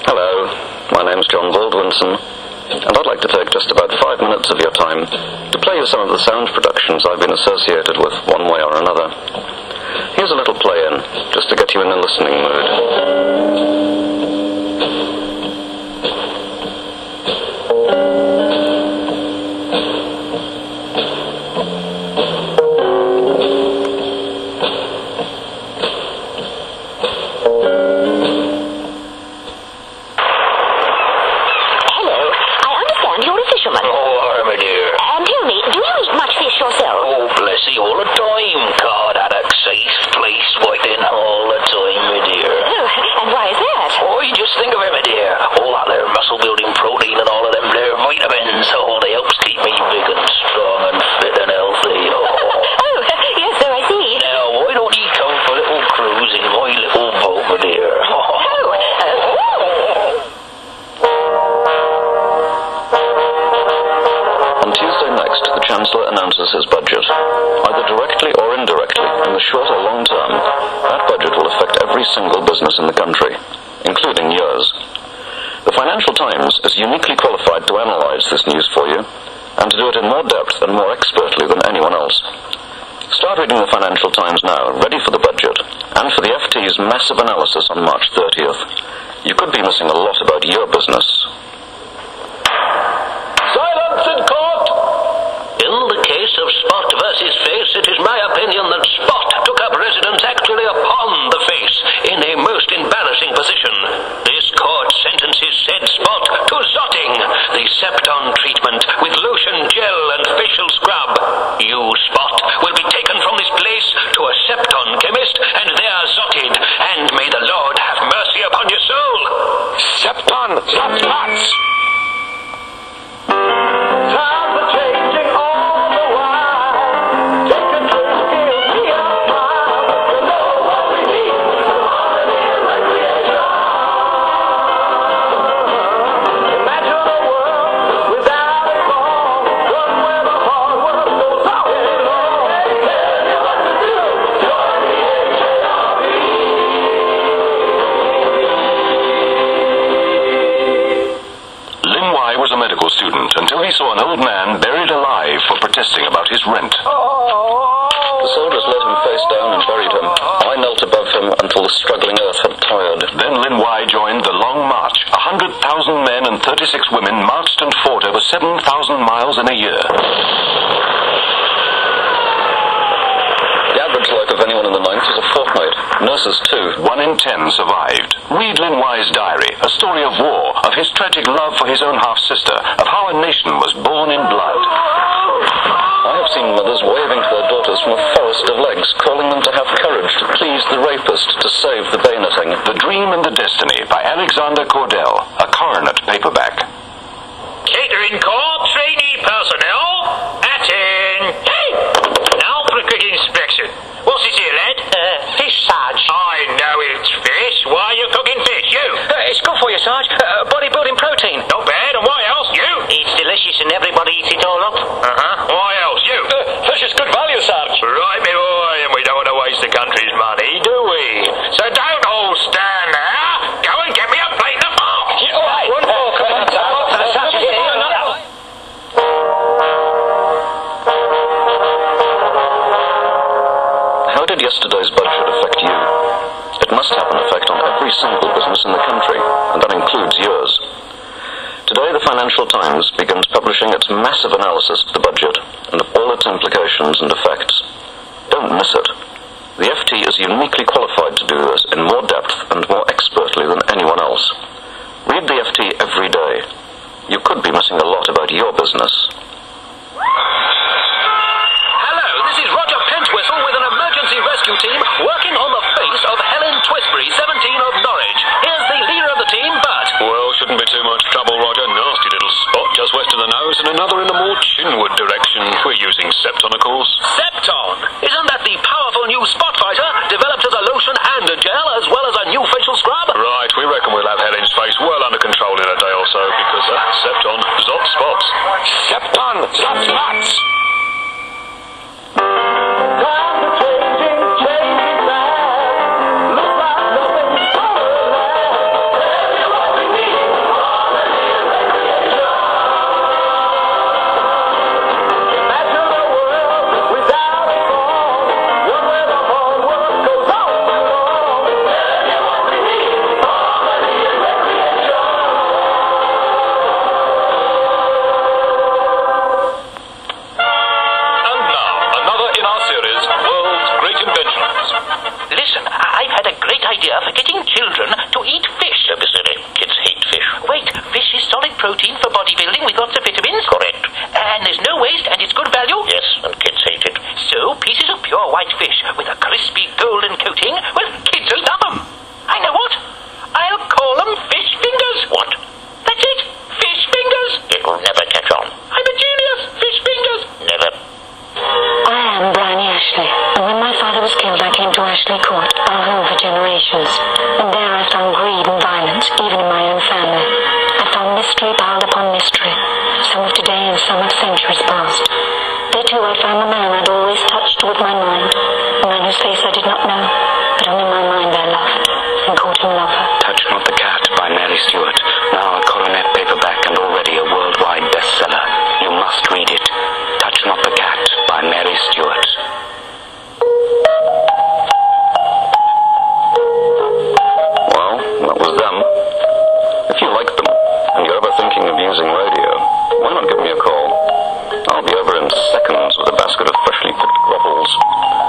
Hello, my name's John Baldwinson, and I'd like to take just about 5 minutes of your time to play you some of the sound productions I've been associated with one way or another. Here's a little play-in, just to get you in the listening mood. All the time, card addict, safe, place, waiting all the time, my dear. Oh, and why is that? Oh, you just think of it, my dear. All that there muscle-building protein and all of them there vitamins, all they helps keep me big and strong and fit and healthy. Oh, yes, so I see. Now, why don't you come for a little cruise in my little boat, my dear? On Tuesday next, the Chancellor announces his budget. Either directly or indirectly, in the short or long term, that budget will affect every single business in the country, including yours. The Financial Times is uniquely qualified to analyze this news for you, and to do it in more depth and more expertly than anyone else. Start reading the Financial Times now, ready for the budget, and for the FT's massive analysis on March 30th. You could be missing a lot about your business. Silence in court! In the case of Spot versus Face, it is my opinion that Spot took up residence actually upon the face in a most embarrassing position. This court sentences said Spot to zotting, the Septon treatment with lotion, gel and facial scrub. You, Spot, will be taken from this place to a Septon chemist and there zotted, and may the Lord have mercy upon your soul. Septon, zot spots! Until he saw an old man buried alive for protesting about his rent. The soldiers let him face down and buried him. I knelt above him until the struggling earth had tired. Then Lin Wai joined the Long March. 100,000 men and 36 women marched and fought over 7,000 miles in a year. The average life of anyone in the 9th was a fortnight. Nurses, too. 1 in 10 survived. Read Lin Wai's diary, a story of war, of his tragic love for his own half-sister, of how a nation was born in blood. I have seen mothers waving to their daughters from a forest of legs, calling them to have courage, to please the rapist, to save the bayoneting. The Dream and the Destiny by Alexander Cordell, a coronet paperback. Catering Corps, trainee personnel, attend. Hey! Now for a quick inspection. What's this here, lad? Fish, Sarge. I know it's fish. Why are you cooking fish, you? It's good for you, Sarge. Bodybuilding protein. Not bad, and why else, you? It's delicious and everybody eats it all up. Why else, you? Fish is good value, Sarge. Right, me boy, and we don't want to waste the country's money, do we? So don't all stand there. Go and get me a plate and a fork. All right. One fork, come on, Sarge. How did yesterday's budget affect you? It must have an effect on every single business in the country, and that includes yours. Today, the Financial Times begins publishing its massive analysis of the budget and of all its implications and effects. Don't miss it. The FT is uniquely qualified to do this in more depth and more expertly than anyone else. Read the FT every day. You could be missing a lot about your business. Hello, this is Roger Pentwhistle with an emergency rescue team working on the face of Helen Twisbury, 17 of Norwich. Here's the leader of the team, Bert. Well, shouldn't be too much trouble, Roger. Nasty little spot just west of the nose and another in the more chinward direction. We're using Septon, of course. Septon? Isn't that the powerful new spot fighter, developed as a lotion and a gel, as well as a new facial scrub? Right, we reckon we'll have Helen's face well under control in a day or so, because Septon, zot spots. Septon, zot spots! Times are changing. why not give me a call? I'll be over in seconds with a basket of freshly picked grovels.